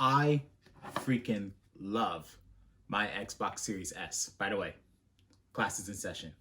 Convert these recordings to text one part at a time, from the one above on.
I freaking love my Xbox Series S. By the way, class is in session.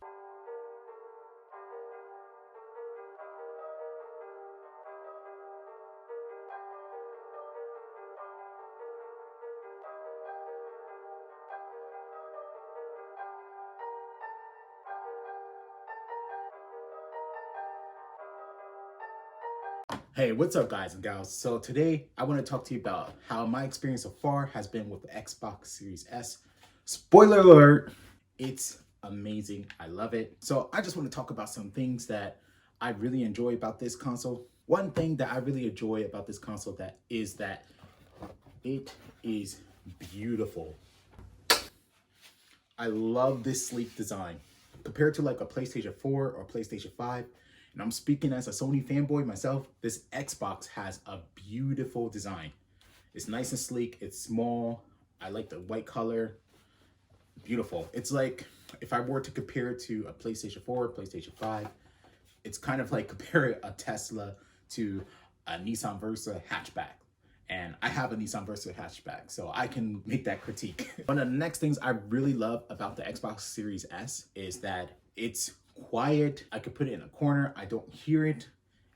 Hey, what's up guys and gals? So today I want to talk to you about how my experience so far has been with the Xbox Series S. Spoiler alert, it's amazing. I love it. So I just want to talk about some things that I really enjoy about this console. One thing that I really enjoy about this console that it is beautiful. I love this sleek design compared to like a PlayStation 4 or PlayStation 5. And I'm speaking as a Sony fanboy myself. This Xbox has a beautiful design. It's nice and sleek. It's small. I like the white color. Beautiful. It's like if I were to compare it to a PlayStation 4, PlayStation 5, it's kind of like comparing a Tesla to a Nissan Versa hatchback. And I have a Nissan Versa hatchback, so I can make that critique. One of the next things I really love about the Xbox Series S is that it's quiet. I could put it in a corner. I don't hear it,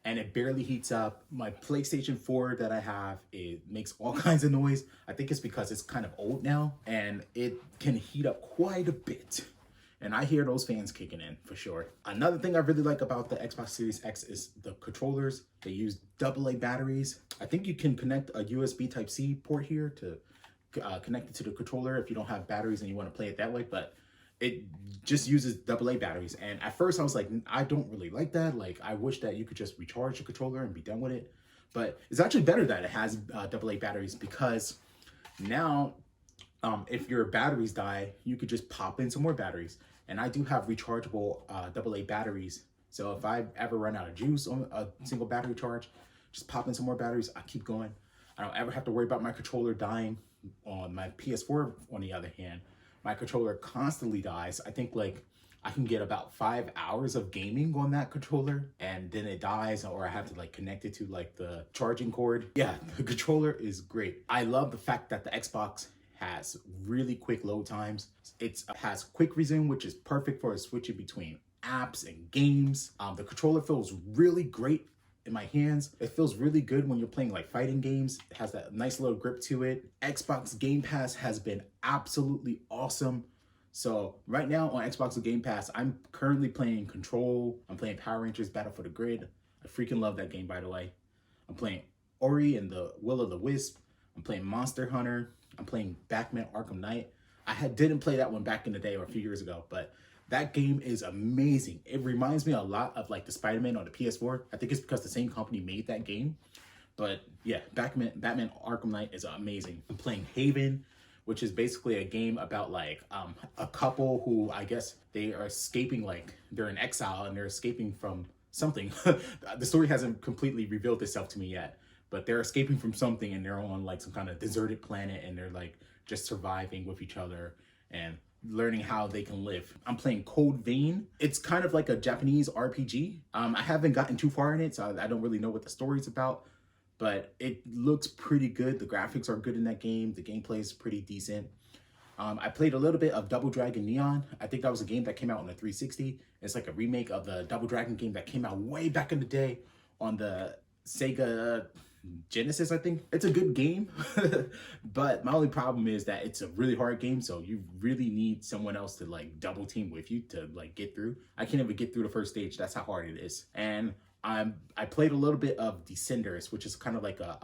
and it barely heats up. My PlayStation 4 that I have, it makes all kinds of noise. I think it's because it's kind of old now, and it can heat up quite a bit. And I hear those fans kicking in for sure. Another thing I really like about the Xbox Series X is the controllers. They use AA batteries. I think you can connect a USB Type-C port here to connect it to the controller if you don't have batteries and you want to play it that way, but it just uses AA batteries. And at first I was like, I don't really like that. Like, I wish that you could just recharge the controller and be done with it. But it's actually better that it has AA batteries, because now if your batteries die, you could just pop in some more batteries. And I do have rechargeable AA batteries. So if I ever run out of juice on a single battery charge, just pop in some more batteries. I keep going. I don't ever have to worry about my controller dying. On my PS4, on the other hand, my controller constantly dies. I think like I can get about 5 hours of gaming on that controller and then it dies, or I have to like connect it to like the charging cord. Yeah, the controller is great. I love the fact that the Xbox has really quick load times. It has quick resume, which is perfect for switching between apps and games. The controller feels really great in my hands. It feels really good when you're playing like fighting games. It has that nice little grip to it. Xbox Game Pass has been absolutely awesome. So right now on Xbox Game Pass, I'm currently playing Control. I'm playing Power Rangers Battle for the Grid. I freaking love that game, by the way. I'm playing Ori and the Will of the Wisp. I'm playing Monster Hunter. I'm playing Batman Arkham Knight. Didn't play that one back in the day or a few years ago, but that game is amazing. It reminds me a lot of like the Spider-Man on the PS4. I think it's because the same company made that game. But yeah, Batman Arkham Knight is amazing. I'm playing Haven, which is basically a game about like a couple who, I guess they are escaping, like they're in exile and they're escaping from something. The story hasn't completely revealed itself to me yet, but they're escaping from something and they're on like some kind of deserted planet and they're like just surviving with each other and learning how they can live. I'm playing Code Vein. It's kind of like a Japanese RPG. I haven't gotten too far in it, so I don't really know what the story's about, but it looks pretty good. The graphics are good in that game. The gameplay is pretty decent. I played a little bit of Double Dragon Neon. I think that was a game that came out on the 360. It's like a remake of the Double Dragon game that came out way back in the day on the Sega Genesis, I think. It's a good game, but my only problem is that it's a really hard game, so you really need someone else to like double team with you to like get through. I can't even get through the first stage. That's how hard it is. And I played a little bit of Descenders, which is kind of like a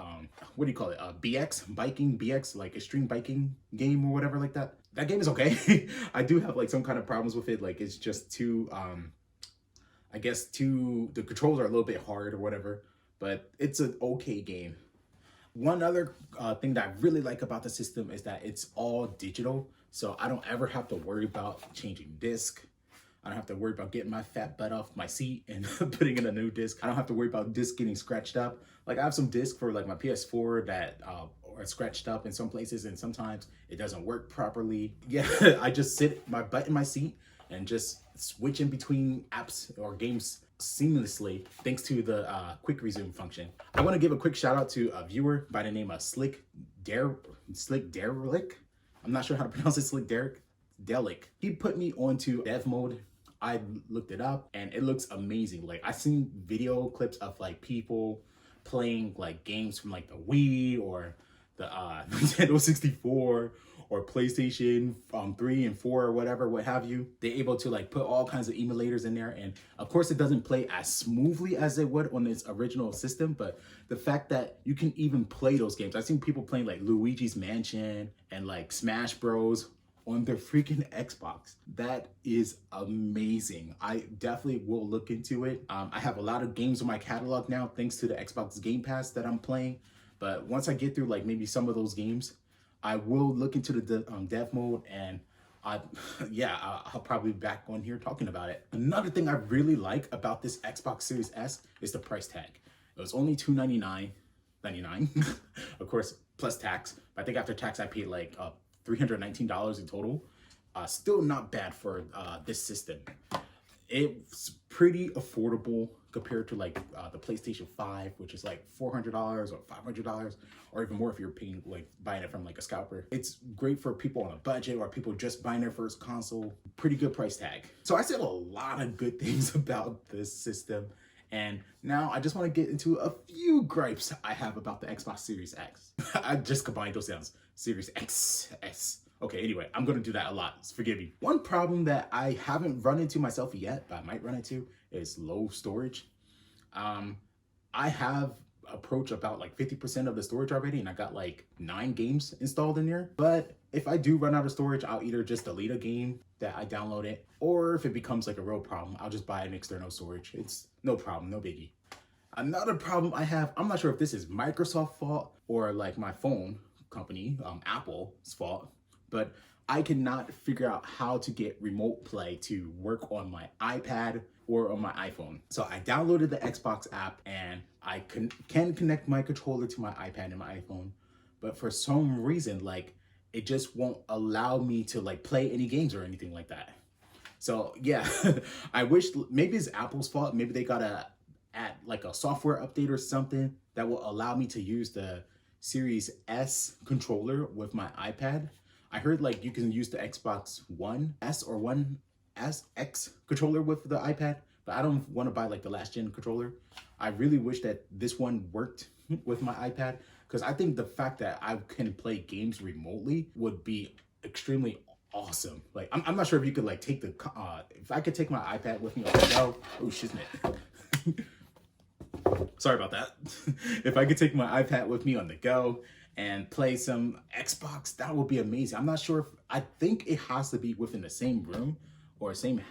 what do you call it, a BX, like extreme biking game or whatever like that. That game is okay. I do have like some kind of problems with it. Like it's just too I guess the controls are a little bit hard or whatever, but it's an okay game. One other thing that I really like about the system is that it's all digital, so I don't ever have to worry about changing disc. I don't have to worry about getting my fat butt off my seat and putting in a new disc. I don't have to worry about disc getting scratched up. Like I have some discs for like my PS4 that are scratched up in some places, and sometimes it doesn't work properly. Yeah, I just sit my butt in my seat and just switch in between apps or games seamlessly thanks to the quick resume function. I want to give a quick shout out to a viewer by the name of Slick Derelic. I'm not sure how to pronounce it. Slick Delic. He put me onto dev mode. I looked it up and it looks amazing. Like, I've seen video clips of like people playing like games from like the Wii or the Nintendo 64 or PlayStation 3 and 4 or whatever, what have you. They're able to like put all kinds of emulators in there, and of course it doesn't play as smoothly as it would on its original system, but the fact that you can even play those games. I've seen people playing like Luigi's Mansion and like Smash Bros on their freaking Xbox. That is amazing. I definitely will look into it. I have a lot of games on my catalog now thanks to the Xbox Game Pass that I'm playing, but once I get through like maybe some of those games, I will look into the dev mode, and I'll probably be back on here talking about it. Another thing I really like about this Xbox Series S is the price tag. It was only $299.99, of course, plus tax. I think after tax, I paid like $319 in total. Still not bad for this system. It's pretty affordable compared to like the PlayStation 5, which is like $400 or $500 or even more if you're paying like buying it from like a scalper. It's great for people on a budget or people just buying their first console. Pretty good price tag. So I said a lot of good things about this system, and now I just want to get into a few gripes I have about the Xbox Series X. I just combined those sounds. Series XS. Okay, anyway, I'm gonna do that a lot. Forgive me. One problem that I haven't run into myself yet, but I might run into, is low storage. I have approached about like 50% of the storage already, and I got like 9 games installed in there. But if I do run out of storage, I'll either just delete a game that I downloaded, or if it becomes like a real problem, I'll just buy an external storage. It's no problem, no biggie. Another problem I have, I'm not sure if this is Microsoft's fault or like my phone company, Apple's fault, but I cannot figure out how to get remote play to work on my iPad or on my iPhone. So I downloaded the Xbox app and I can connect my controller to my iPad and my iPhone, but for some reason, like, it just won't allow me to like play any games or anything like that. So yeah, I wish maybe it's Apple's fault. Maybe they gotta add like a software update or something that will allow me to use the Series S controller with my iPad. I heard like you can use the Xbox One S or One S X controller with the iPad, but I don't want to buy like the last gen controller. I really wish that this one worked with my iPad, because I think the fact that I can play games remotely would be extremely awesome. Like, I'm not sure if you could like take the, if I could take my iPad with me on the go. Oh, shiznit. Sorry about that. If I could take my iPad with me on the go and play some Xbox, that would be amazing. I'm not sure if, I think it has to be within the same room or same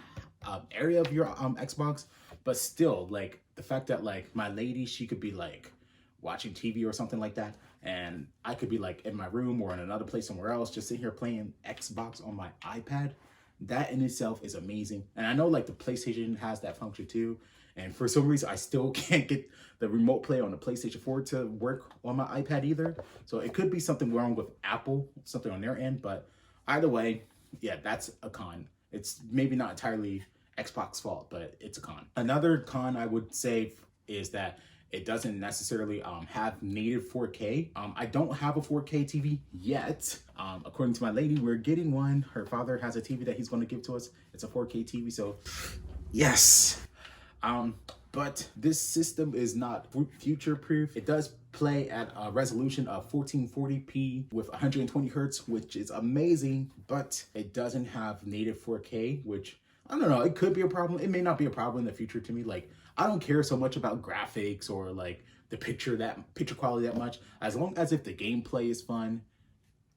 area of your Xbox, but still, like, the fact that like my lady, she could be like watching TV or something like that, and I could be like in my room or in another place somewhere else, just sitting here playing Xbox on my iPad. That in itself is amazing. And I know like the PlayStation has that function too, and for some reason I still can't get the remote play on the PlayStation 4 to work on my iPad either. So it could be something wrong with Apple, something on their end, but either way, yeah, that's a con. It's maybe not entirely Xbox fault, but it's a con. Another con I would say is that it doesn't necessarily have native 4K. I don't have a 4K TV yet. According to my lady, we're getting one. Her father has a TV that he's going to give to us. It's a 4K TV, so yes. But this system is not future-proof. It does play at a resolution of 1440p with 120 hertz, which is amazing, but it doesn't have native 4K, which, I don't know, it could be a problem. It may not be a problem in the future to me. Like, I don't care so much about graphics or like the picture quality that much. As long as if the gameplay is fun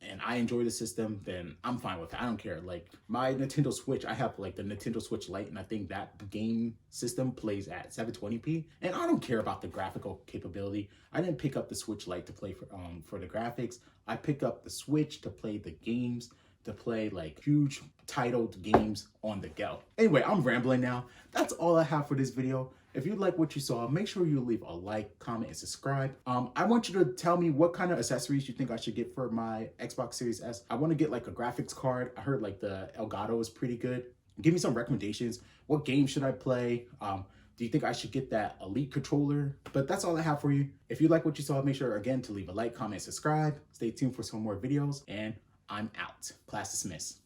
and I enjoy the system, then I'm fine with it. I don't care. Like my Nintendo Switch, I have like the Nintendo Switch Lite, and I think that game system plays at 720p, and I don't care about the graphical capability. I didn't pick up the Switch Lite to play for the graphics. I picked up the Switch to play the games, to play like huge titled games on the go. Anyway, I'm rambling now. That's all I have for this video. If you like what you saw, make sure you leave a like, comment, and subscribe. I want you to tell me what kind of accessories you think I should get for my Xbox Series S. I want to get like a graphics card. I heard like the Elgato is pretty good. Give me some recommendations. What game should I play? Do you think I should get that Elite controller? But that's all I have for you. If you like what you saw, make sure again to leave a like, comment, subscribe. Stay tuned for some more videos, and I'm out. Class dismissed.